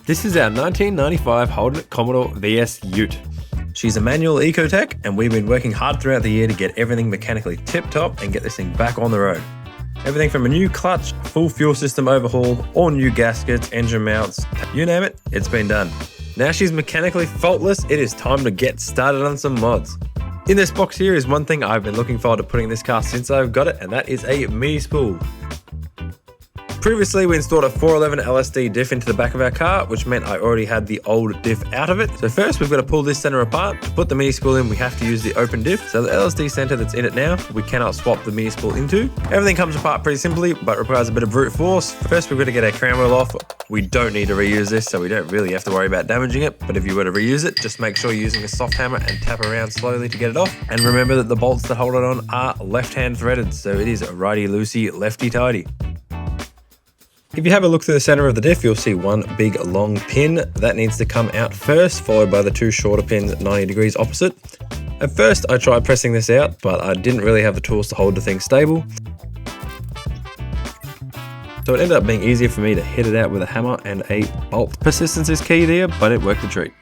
This is our 1995 Holden Commodore VS UTE. She's a manual ecotech, and we've been working hard throughout the year to get everything mechanically tip-top and get this thing back on the road. Everything from a new clutch, full fuel system overhaul, all new gaskets, engine mounts, you name it, it's been done. Now she's mechanically faultless, it is time to get started on some mods. In this box here is one thing I've been looking forward to putting in this car since I've got it, and that is a MINISPOOL. Previously, we installed a 411 LSD diff into the back of our car, which meant I already had the old diff out of it. So first, we've got to pull this center apart. To put the MINISPOOL in, we have to use the open diff. So the LSD center that's in it now, we cannot swap the MINISPOOL into. Everything comes apart pretty simply, but requires a bit of brute force. First, we've got to get our crown wheel off. We don't need to reuse this, so we don't really have to worry about damaging it. But if you were to reuse it, just make sure you're using a soft hammer and tap around slowly to get it off. And remember that the bolts that hold it on are left-hand threaded, so it is righty-loosey, lefty-tighty. If you have a look through the center of the diff, you'll see one big long pin. That needs to come out first, followed by the two shorter pins 90 degrees opposite. At first, I tried pressing this out, but I didn't really have the tools to hold the thing stable. So it ended up being easier for me to hit it out with a hammer and a bolt. Persistence is key there, but it worked a treat.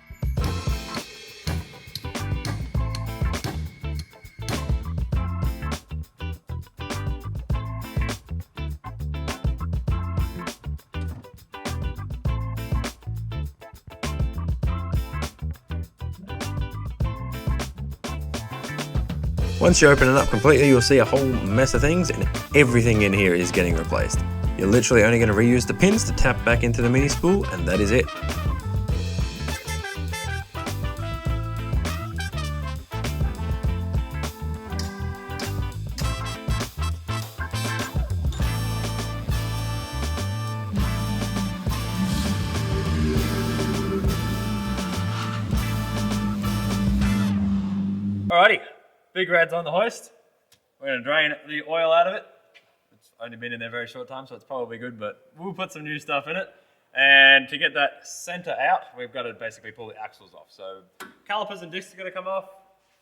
Once you open it up completely, you'll see a whole mess of things, and everything in here is getting replaced. You're literally only going to reuse the pins to tap back into the MINISPOOL, and that is it. Alrighty. Big rad's on the hoist. We're going to drain the oil out of it. It's only been in there a very short time, so it's probably good, but we'll put some new stuff in it. And to get that center out, we've got to basically pull the axles off. So calipers and discs are going to come off.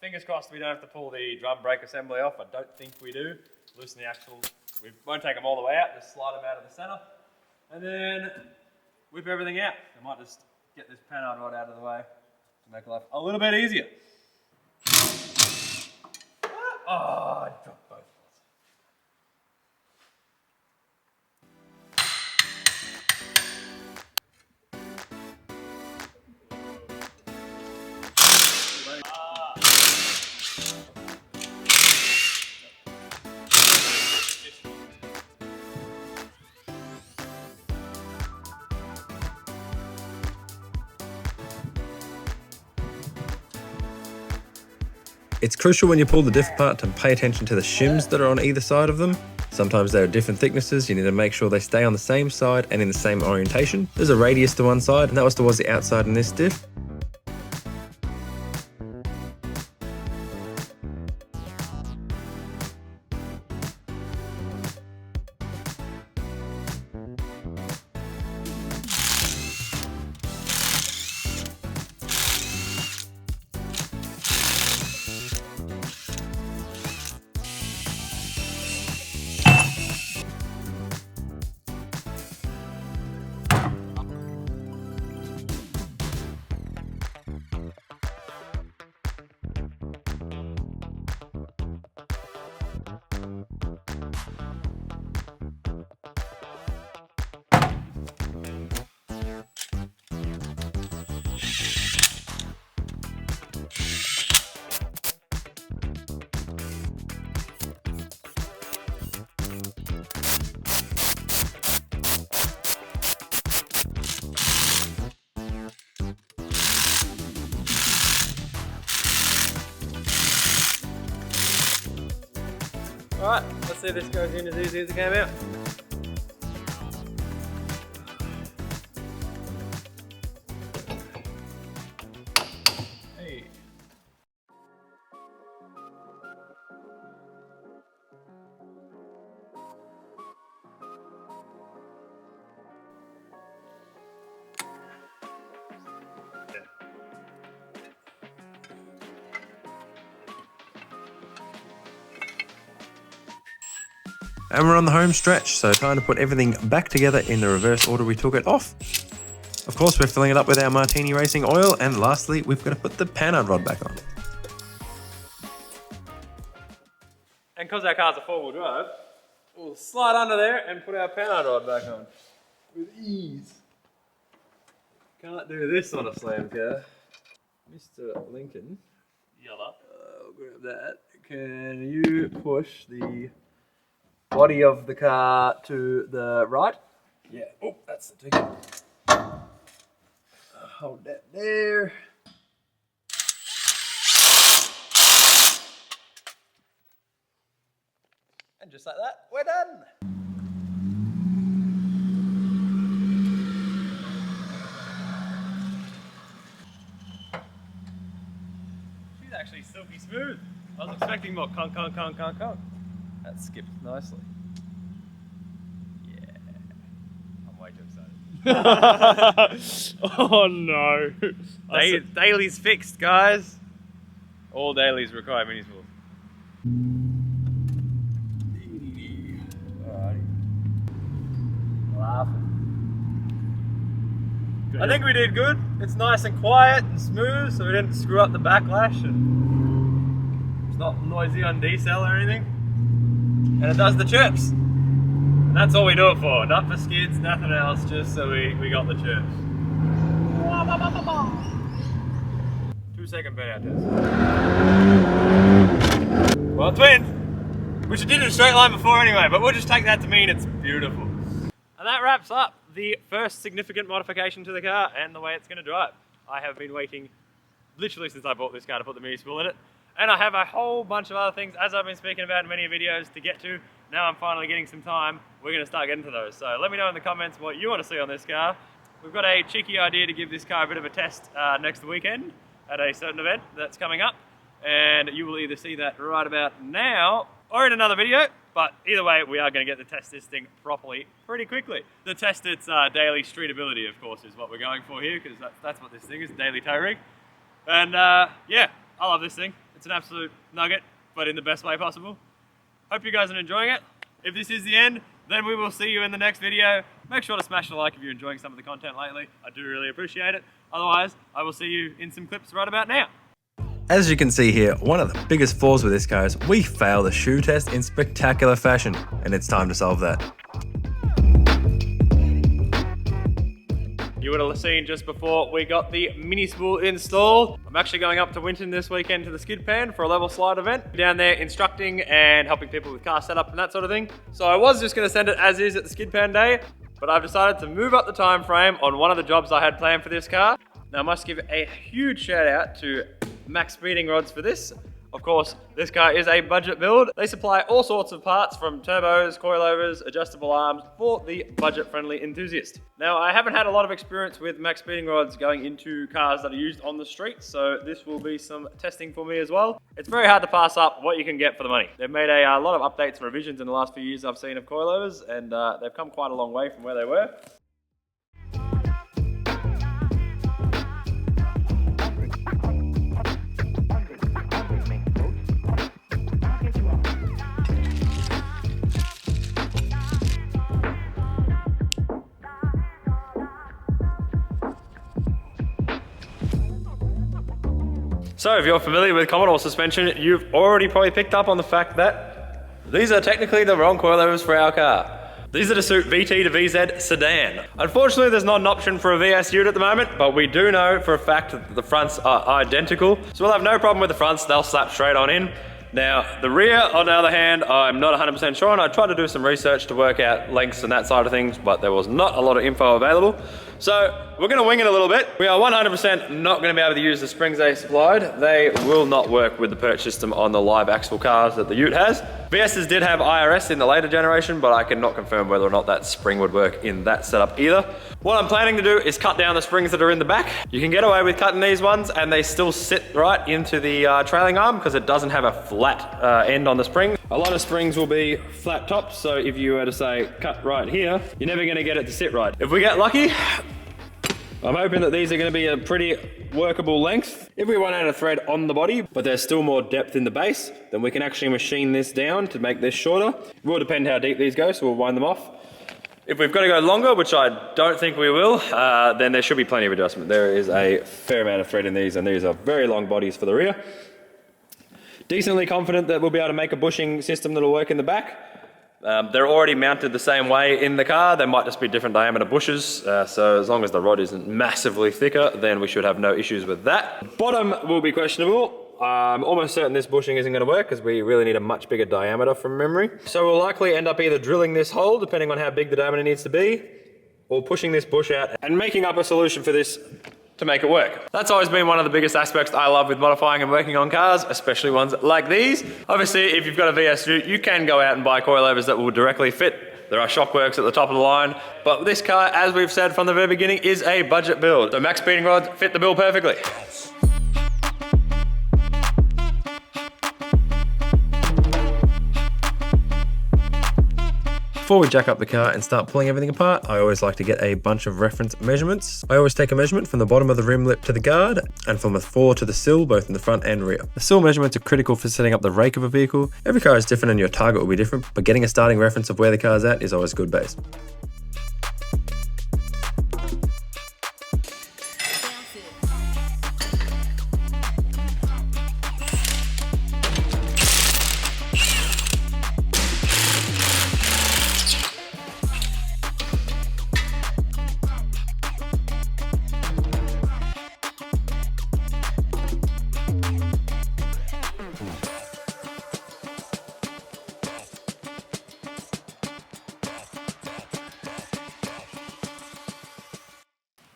Fingers crossed we don't have to pull the drum brake assembly off. I don't think we do. Loosen the axles. We won't take them all the way out, just slide them out of the center. And then whip everything out. I might just get this panhard rod out of the way to make life a little bit easier. Oh, I dropped both. It's crucial when you pull the diff apart to pay attention to the shims that are on either side of them. Sometimes they're different thicknesses, you need to make sure they stay on the same side and in the same orientation. There's a radius to one side, and that was towards the outside in this diff. Alright, let's see if this goes in as easy as it came out. Hey. And we're on the home stretch, so time to put everything back together in the reverse order we took it off. Of course, we're filling it up with our Martini Racing oil, and lastly, we've got to put the panhard rod back on. And because our car's a four-wheel drive, we'll slide under there and put our panhard rod back on with ease. Can't do this on a slam car. Mr. Lincoln, I'll grab that. Can you push the body of the car to the right? Yeah. Oh, that's the ticket. Hold that there. And just like that, we're done. She's actually silky smooth. I was expecting more conk. That skipped nicely. Yeah. I'm way too excited. Oh no. Dailies fixed, guys. All dailies require MINISPOOL. Laughing. I think we did good. It's nice and quiet and smooth, so we didn't screw up the backlash, and it's not noisy on decel or anything. And it does the chirps. And that's all we do it for. Not for skids, nothing else, just so we got the chirps. 2-second burnout test. Well, twins, which I did in a straight line before anyway, but we'll just take that to mean it's beautiful. And that wraps up the first significant modification to the car and the way it's going to drive. I have been waiting literally since I bought this car to put the MINISPOOL in it. And I have a whole bunch of other things, as I've been speaking about in many videos, to get to. Now I'm finally getting some time. We're going to start getting to those. So let me know in the comments what you want to see on this car. We've got a cheeky idea to give this car a bit of a test next weekend at a certain event that's coming up. And you will either see that right about now or in another video. But either way, we are going to get to test this thing properly pretty quickly. To test its daily streetability, of course, is what we're going for here, because that's what this thing is, daily tow rig. And yeah, I love this thing. It's an absolute nugget, but in the best way possible. Hope you guys are enjoying it. If this is the end, then we will see you in the next video. Make sure to smash the like if you're enjoying some of the content lately. I do really appreciate it. Otherwise, I will see you in some clips right about now. As you can see here, one of the biggest flaws with this car is we failed the shoe test in spectacular fashion, and it's time to solve that. You would have seen just before we got the MINISPOOL installed. I'm actually going up to Winton this weekend to the skidpan for a level slide event. Down there instructing and helping people with car setup and that sort of thing. So I was just going to send it as is at the skidpan day, but I've decided to move up the time frame on one of the jobs I had planned for this car. Now I must give a huge shout out to Maxpeedingrods for this. Of course, this car is a budget build. They supply all sorts of parts from turbos, coilovers, adjustable arms for the budget-friendly enthusiast. Now, I haven't had a lot of experience with Maxpeedingrods going into cars that are used on the street, so this will be some testing for me as well. It's very hard to pass up what you can get for the money. They've made a lot of updates and revisions in the last few years I've seen of coilovers, and they've come quite a long way from where they were. So if you're familiar with Commodore suspension, you've already probably picked up on the fact that these are technically the wrong coilovers for our car. These are to suit VT to VZ sedan. Unfortunately, there's not an option for a VS UTE at the moment, but we do know for a fact that the fronts are identical. So we'll have no problem with the fronts, they'll slap straight on in. Now, the rear, on the other hand, I'm not 100% sure, and I tried to do some research to work out lengths and that side of things, but there was not a lot of info available. So we're going to wing it a little bit. We are 100% not going to be able to use the springs they supplied. They will not work with the perch system on the live axle cars that the UTE has. VS's did have IRS in the later generation, but I cannot confirm whether or not that spring would work in that setup either. What I'm planning to do is cut down the springs that are in the back. You can get away with cutting these ones and they still sit right into the trailing arm because it doesn't have a flat end on the spring. A lot of springs will be flat tops, so if you were to say cut right here, you're never going to get it to sit right. If we get lucky, I'm hoping that these are going to be a pretty workable length. If we run out of thread on the body, but there's still more depth in the base, then we can actually machine this down to make this shorter. It will depend how deep these go, so we'll wind them off. If we've got to go longer, which I don't think we will, then there should be plenty of adjustment. There is a fair amount of thread in these, and these are very long bodies for the rear. Decently confident that we'll be able to make a bushing system that'll work in the back. They're already mounted the same way in the car. They might just be different diameter bushes. So as long as the rod isn't massively thicker, then we should have no issues with that. Bottom will be questionable. I'm almost certain this bushing isn't going to work because we really need a much bigger diameter from memory. So we'll likely end up either drilling this hole, depending on how big the diameter needs to be, or pushing this bush out and making up a solution for this to make it work. That's always been one of the biggest aspects I love with modifying and working on cars, especially ones like these. Obviously, if you've got a VS Ute, you can go out and buy coilovers that will directly fit. There are Shockworks at the top of the line, but this car, as we've said from the very beginning, is a budget build. So Maxpeedingrods fit the bill perfectly. Before we jack up the car and start pulling everything apart, I always like to get a bunch of reference measurements. I always take a measurement from the bottom of the rim lip to the guard, and from the floor to the sill, both in the front and rear. The sill measurements are critical for setting up the rake of a vehicle. Every car is different and your target will be different, but getting a starting reference of where the car's at is always a good base.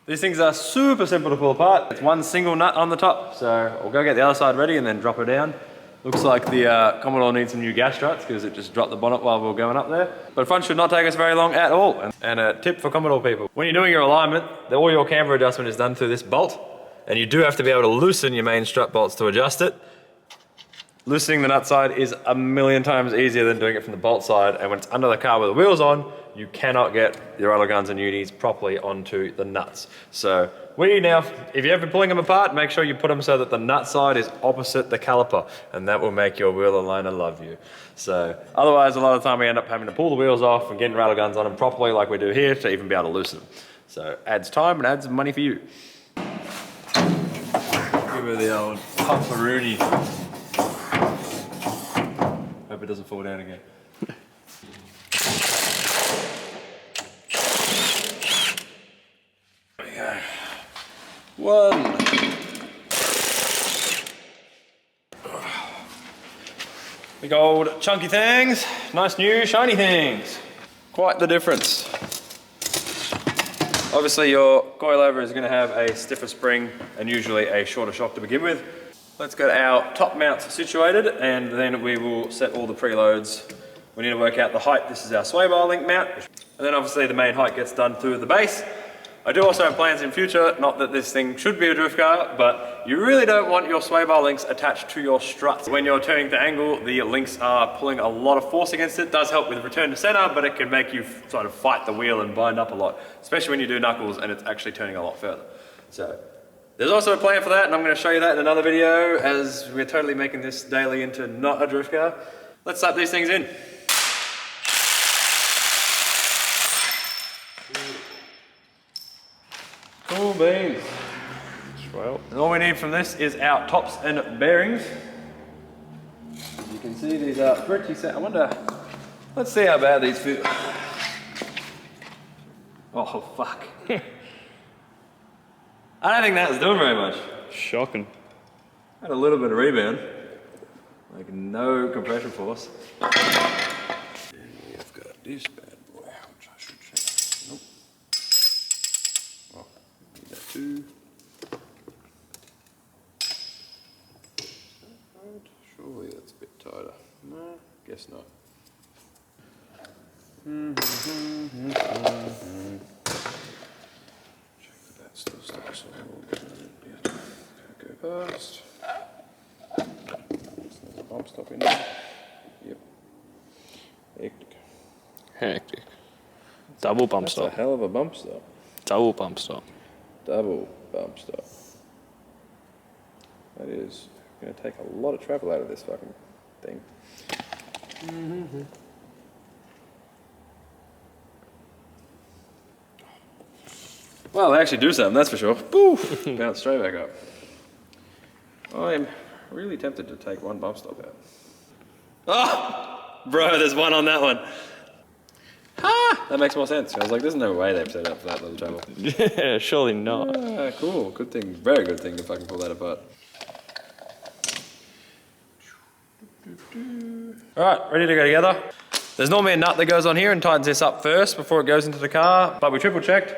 These things are super simple to pull apart. It's one single nut on the top. So we'll go get the other side ready and then drop her down. Looks like the Commodore needs some new gas struts because it just dropped the bonnet while we were going up there. But front should not take us very long at all. And a tip for Commodore people. When you're doing your alignment, all your camber adjustment is done through this bolt. And you do have to be able to loosen your main strut bolts to adjust it. Loosening the nut side is a million times easier than doing it from the bolt side. And when it's under the car with the wheels on, you cannot get your other guns and unis properly onto the nuts. So now, if you're ever pulling them apart, make sure you put them so that the nut side is opposite the caliper, and that will make your wheel aligner love you. So otherwise, a lot of the time we end up having to pull the wheels off and getting rattle guns on them properly like we do here to even be able to loosen them. So adds time and adds money for you. Give her the old pumperoonie. Hope it doesn't fall down again. One. Big old chunky things, nice new shiny things. Quite the difference. Obviously your coilover is going to have a stiffer spring and usually a shorter shock to begin with. Let's get our top mounts situated and then we will set all the preloads. We need to work out the height. This is our sway bar link mount. And then obviously the main height gets done through the base. I do also have plans in future, not that this thing should be a drift car, but you really don't want your sway bar links attached to your struts. When you're turning to angle, the links are pulling a lot of force against it. It does help with return to center, but it can make you sort of fight the wheel and bind up a lot, especially when you do knuckles and it's actually turning a lot further. So there's also a plan for that, and I'm going to show you that in another video as we're totally making this daily into not a drift car. Let's slap these things in. Cool beans. Well, and all we need from this is our tops and bearings. As you can see, these are pretty set. I wonder, let's see how bad these feel. Oh, fuck. I don't think that was doing very much. Shocking. Had a little bit of rebound. Like no compression force. And we've got this bad boy, which I should check. Nope. Oh, need that too. Surely that's a bit tighter. No, guess not. Check that still stops a little bit. Go past. There's a bump stop in there. Yep. Hectic. Hectic. Double bump That's stop. a hell of a bump stop. Double bump stop. double bump stop. That is going to take a lot of travel out of this fucking thing. Well, they actually do something, that's for sure. Poof! Bounce straight back up. I'm really tempted to take one bump stop out. Oh! Bro, there's one on that one. Ah! That makes more sense. I was like, there's no way they've set up for that little trouble. Yeah, surely not. Ah, cool. Good thing. Very good thing to fucking pull that apart. Alright, ready to go together. There's normally a nut that goes on here and tightens this up first before it goes into the car, but we triple checked.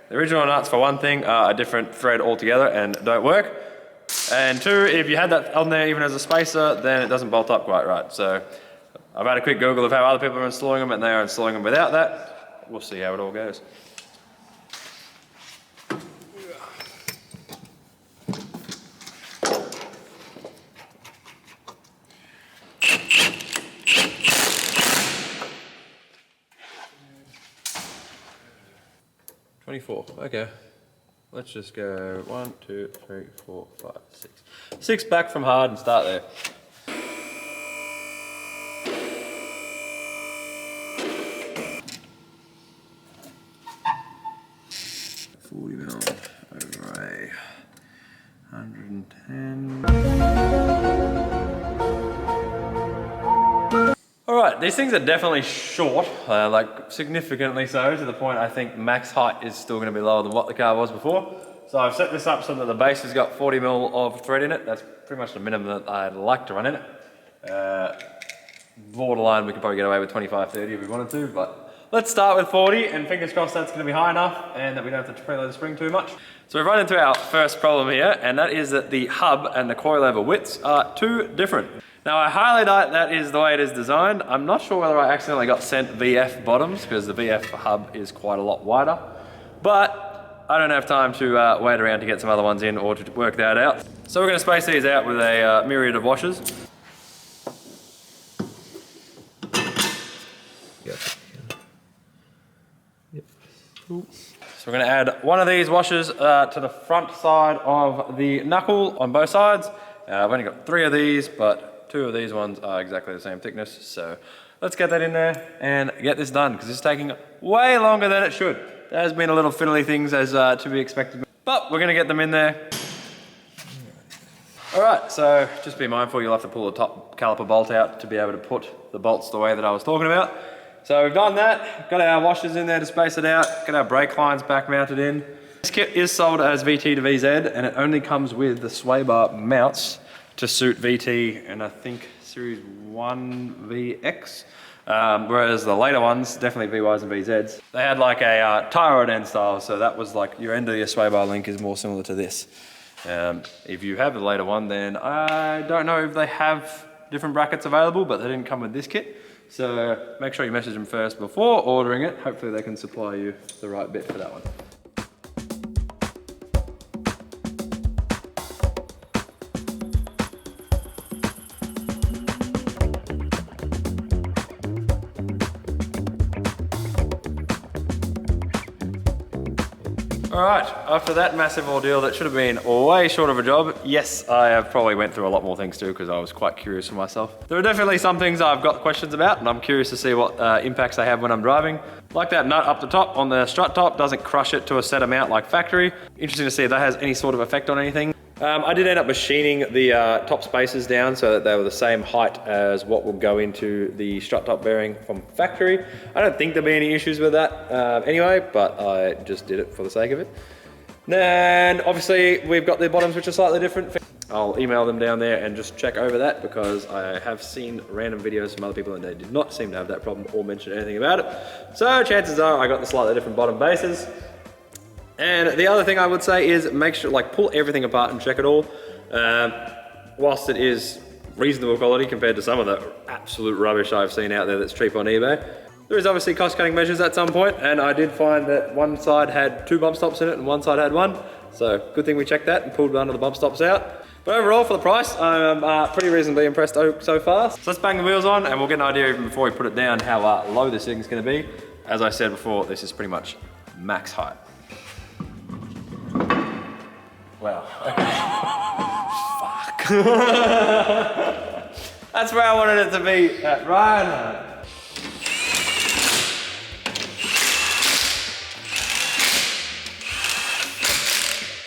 The original nuts, for one thing, are a different thread altogether and don't work. And two, if you had that on there even as a spacer, then it doesn't bolt up quite right. So I've had a quick Google of how other people are installing them, and they are installing them without that. We'll see how it all goes. Okay, let's just go 1, 2, 3, 4, 5, 6. 6 back from hard and start there. $40 over a 110. Alright, these things are definitely short, like significantly so, to the point I think max height is still going to be lower than what the car was before. So I've set this up so that the base has got 40mm of thread in it. That's pretty much the minimum that I'd like to run in it. Borderline, we could probably get away with 25, 30 if we wanted to, but let's start with 40, and fingers crossed that's going to be high enough and that we don't have to preload the spring too much. So we've run into our first problem here, and that is that the hub and the coilover widths are too different. Now I highly doubt that is the way it is designed. I'm not sure whether I accidentally got sent VF bottoms, because the VF hub is quite a lot wider, but I don't have time to wait around to get some other ones in or to work that out. So we're going to space these out with a myriad of washers. So we're going to add one of these washers to the front side of the knuckle on both sides. I've only got 3 of these, but 2 of these ones are exactly the same thickness. So let's get that in there and get this done, because it's taking way longer than it should. There's been a little fiddly things as to be expected, but we're going to get them in there. Alright, so just be mindful, you'll have to pull the top caliper bolt out to be able to put the bolts the way that I was talking about. So we've done that, got our washers in there to space it out, got our brake lines back mounted in. This kit is sold as VT to VZ, and it only comes with the sway bar mounts to suit VT and I think Series 1 VX. Whereas the later ones, definitely VYs and VZs, they had like a tie rod end style, so that was like your end of your sway bar link is more similar to this. If you have the later one, then I don't know if they have different brackets available, but they didn't come with this kit. So make sure you message them first before ordering it. Hopefully they can supply you the right bit for that one. Alright, after that massive ordeal that should have been way short of a job, yes, I have probably went through a lot more things too, because I was quite curious for myself. There are definitely some things I've got questions about, and I'm curious to see what impacts they have when I'm driving. Like that nut up the top on the strut top doesn't crush it to a set amount like factory. Interesting to see if that has any sort of effect on anything. I did end up machining the top spacers down so that they were the same height as what will go into the strut top bearing from factory. I don't think there'll be any issues with that anyway, but I just did it for the sake of it. Then obviously we've got the bottoms which are slightly different. I'll email them down there and just check over that, because I have seen random videos from other people and they did not seem to have that problem or mention anything about it. So chances are I got the slightly different bottom bases. And the other thing I would say is make sure, like, pull everything apart and check it all. Whilst it is reasonable quality compared to some of the absolute rubbish I've seen out there that's cheap on eBay, there is obviously cost-cutting measures at some point, and I did find that one side had 2 bump stops in it and one side had 1. So good thing we checked that and pulled one of the bump stops out. But overall, for the price, I'm pretty reasonably impressed so far. So let's bang the wheels on and we'll get an idea even before we put it down how low this thing's gonna be. As I said before, this is pretty much max height. Wow. Okay. Fuck. That's where I wanted it to be at, right?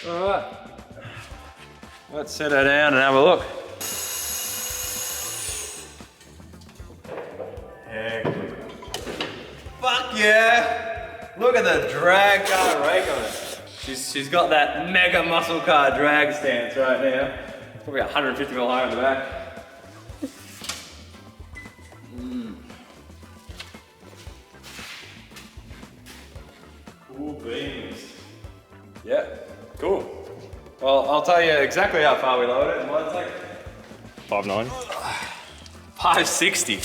Alright. Let's set her down and have a look. Fuck yeah! Look at the drag car rake on it. She's got that mega muscle car drag stance right now. Probably 150 mil higher in the back. Cool beans. Yeah, cool. Well, I'll tell you exactly how far we lowered it in 1 second. 5.9. 560.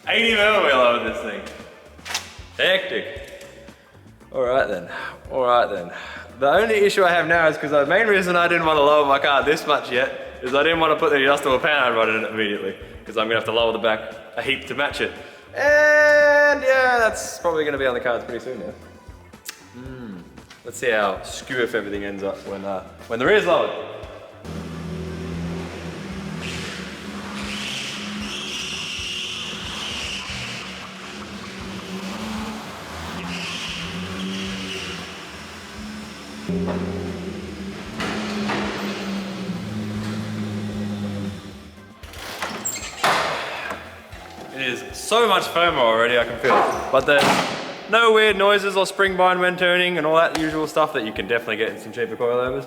80 mil we lowered this thing. Hectic. Alright then. The only issue I have now is because the main reason I didn't want to lower my car this much yet is I didn't want to put the adjustable pan rod in it immediately because I'm going to have to lower the back a heap to match it. And yeah, that's probably going to be on the cards pretty soon now. Let's see how skew if everything ends up when the rear's lowered. It is so much firmer already, I can feel it. But there's no weird noises or spring bind when turning and all that usual stuff that you can definitely get in some cheaper coilovers.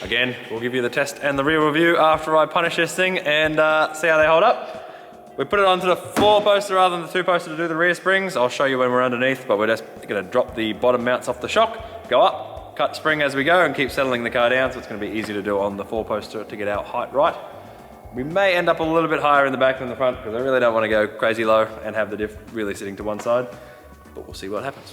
Again, we'll give you the test and the real review after I punish this thing and see how they hold up. We put it onto the 4-poster rather than the 2-poster to do the rear springs. I'll show you when we're underneath, but we're just gonna drop the bottom mounts off the shock, go up, cut spring as we go and keep settling the car down, so it's gonna be easy to do on the 4-poster to get our height right. We may end up a little bit higher in the back than the front because I really don't want to go crazy low and have the diff really sitting to one side, but we'll see what happens.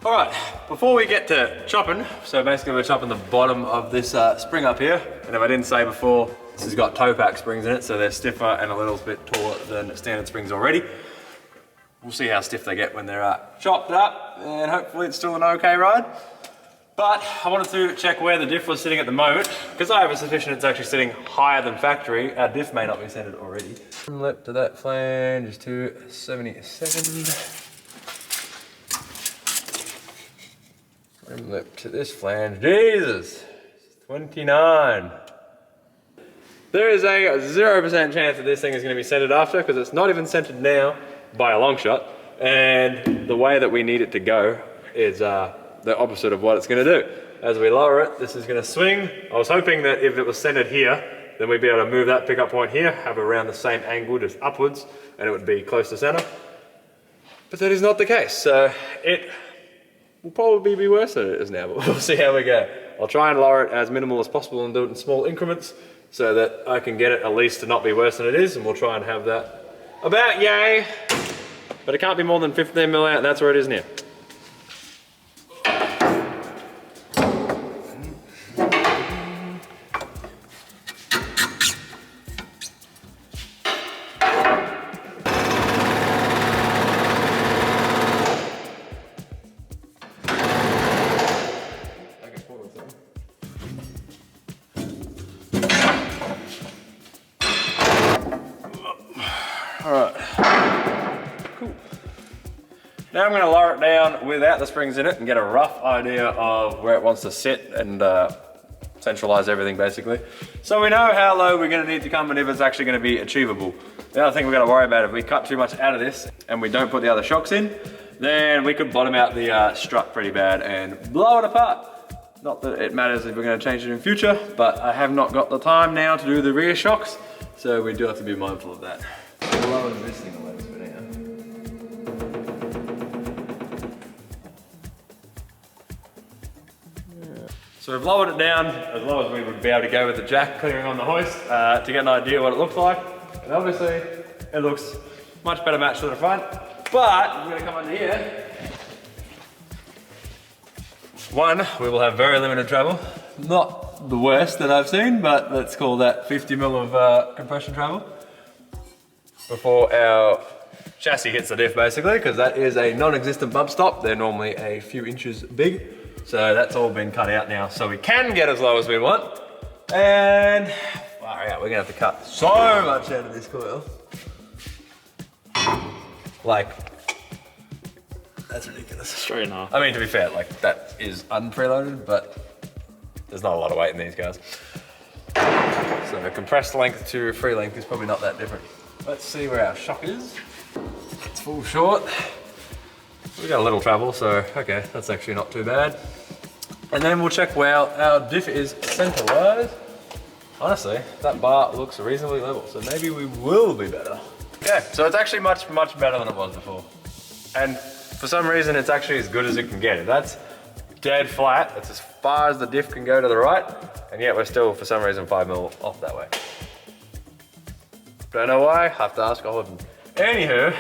All right, before we get to chopping, so basically we're chopping the bottom of this spring up here, and if I didn't say before, this has got toe pack springs in it, so they're stiffer and a little bit taller than standard springs already. We'll see how stiff they get when they're chopped up, and hopefully it's still an okay ride. But I wanted to check where the diff was sitting at the moment. Because I have a suspicion it's actually sitting higher than factory, our diff may not be centered already. From lip to that flange is 277. From lip to this flange, Jesus, 29. There is a 0% chance that this thing is going to be centered after, because it's not even centered now by a long shot. And the way that we need it to go is the opposite of what it's going to do. As we lower it, this is going to swing. I was hoping that if it was centered here, then we'd be able to move that pickup point here, have it around the same angle, just upwards, and it would be close to center. But that is not the case, so it will probably be worse than it is now, but we'll see how we go. I'll try and lower it as minimal as possible and do it in small increments so that I can get it at least to not be worse than it is, and we'll try and have that about yay. But it can't be more than 15 mil out, and that's where it is now. Now I'm going to lower it down without the springs in it and get a rough idea of where it wants to sit and centralize everything basically. So we know how low we're going to need to come and if it's actually going to be achievable. The other thing we've got to worry about, if we cut too much out of this and we don't put the other shocks in, then we could bottom out the strut pretty bad and blow it apart. Not that it matters if we're going to change it in future, but I have not got the time now to do the rear shocks, so we do have to be mindful of that. Lower this thing a little bit now. So we've lowered it down as low as we would be able to go with the jack clearing on the hoist to get an idea what it looks like. And obviously it looks much better matched to the front, but we're going to come under here. One, we will have very limited travel. Not the worst that I've seen, but let's call that 50 mil of compression travel before our chassis hits the diff basically, because that is a non-existent bump stop. They're normally a few inches big. So that's all been cut out now. So we can get as low as we want. And far out, we're gonna have to cut so much out of this coil. Like, that's ridiculous. Straight enough. I mean, to be fair, like that is unpreloaded, but there's not a lot of weight in these guys. So compressed length to free length is probably not that different. Let's see where our shock is. It's full short. We got a little travel, so okay, that's actually not too bad. And then we'll check where our diff is center-wise. Honestly, that bar looks reasonably level, so maybe we will be better. Okay, so it's actually much better than it was before. And for some reason, it's actually as good as it can get. That's dead flat. It's as far as the diff can go to the right, and yet we're still, for some reason, 5 mil off that way. Don't know why, have to ask Holden. Anywho,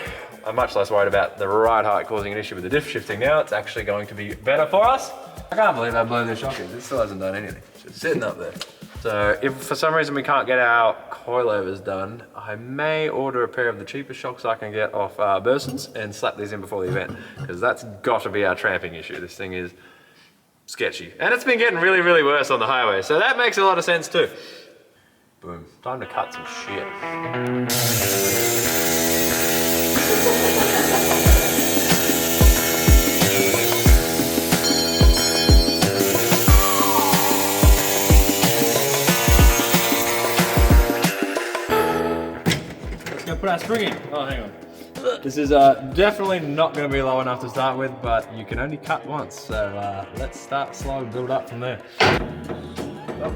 I'm much less worried about the ride height causing an issue with the diff shifting now. It's actually going to be better for us. I can't believe how blown this shock is. It still hasn't done anything. It's just sitting up there. So if for some reason we can't get our coilovers done, I may order a pair of the cheapest shocks I can get off Bursons and slap these in before the event, because that's got to be our tramping issue. This thing is sketchy. And it's been getting really worse on the highway, so that makes a lot of sense too. Boom, time to cut some shit. Let's go put our spring in. Oh, hang on. This is definitely not going to be low enough to start with, but you can only cut once, so let's start slow and build up from there. Oh.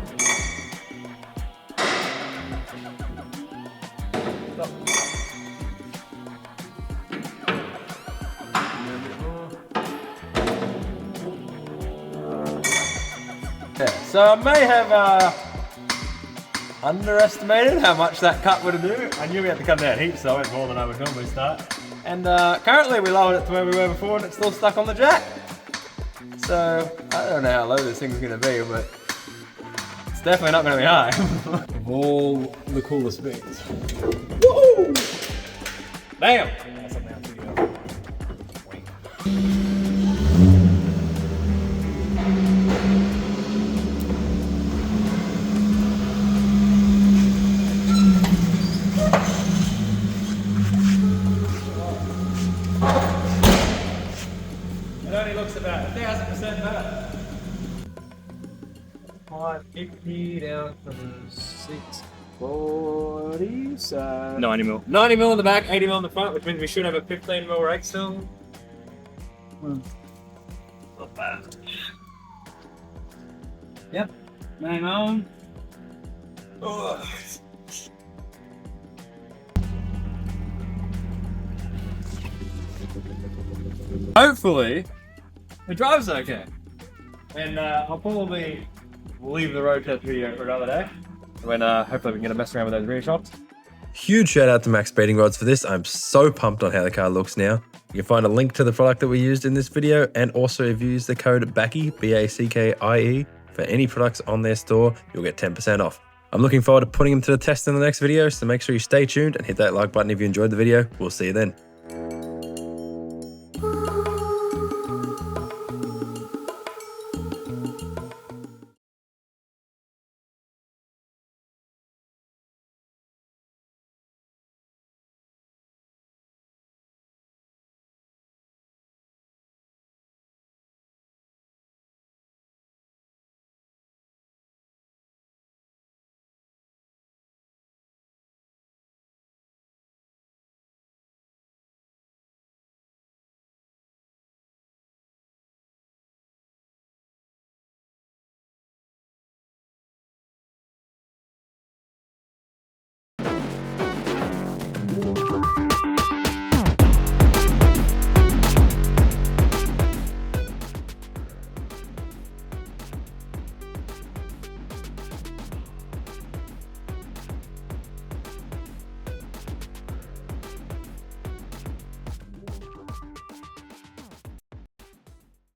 Yeah, so I may have underestimated how much that cut would do. I knew we had to come down heaps, so I went more than I would normally start. And currently we lowered it to where we were before and it's still stuck on the jack. So I don't know how low this thing's gonna be, but it's definitely not gonna be high. Of all the coolest beats. Woo! Damn! It only looks about 1,000% better. 550 down from 640, so 90 mil. 90 mil in the back, 80 mil in the front, which means we should have a 15 mil rake still. Not bad. Yep. Hang on. Oh. Hopefully, it drives okay. And I'll probably leave the road test video for another day, when hopefully we can get a mess around with those rear shocks. Huge shout out to Maxpeedingrods for this. I'm so pumped on how the car looks now. You can find a link to the product that we used in this video, and also if you use the code BACKIE, B-A-C-K-I-E, for any products on their store, you'll get 10% off. I'm looking forward to putting them to the test in the next video, so make sure you stay tuned and hit that like button if you enjoyed the video. We'll see you then.